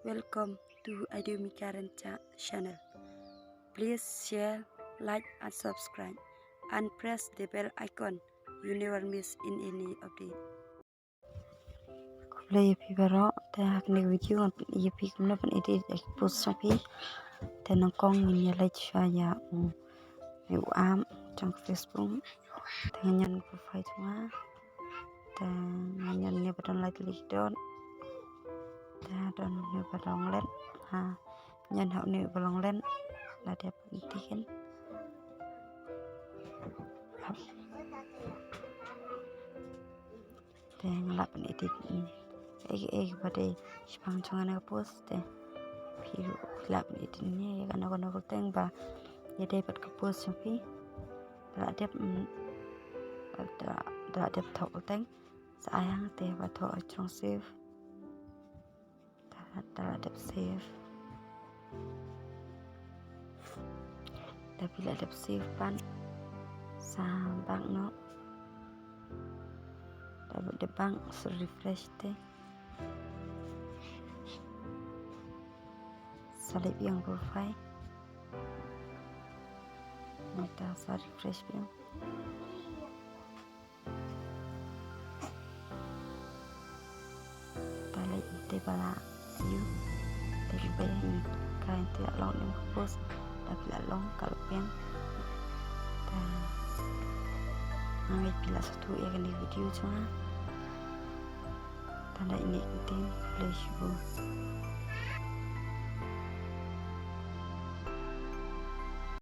Welcome to Idumi Karen channel. Please share, like and subscribe and press the bell icon. You never miss in any update. Play pibaro ta hakne video ye pik no pan edit post sapi ta nang kong ni lai chaya u am trong Facebook ta nyan profile tuma ta nyan ne baton like klik don ta don ne balong len ha nyan hau ne balong len là đẹp tiken dan lap ni edit ege pada spang chongan ka post te phiru lap ni edit ni kana kono ko teng ba ye dapat ka post sapi da đẹp thok teng sayang te ba thok trong save da đẹp save tapi la đẹp save pan sa bang no dapat de bang refresh te salib yang profile kita sa refresh yang talai te bala you te bayang kain tidak long yang post tapi la long kalau yang ambil bila satu ya kan di video cuma tanda ini penting flash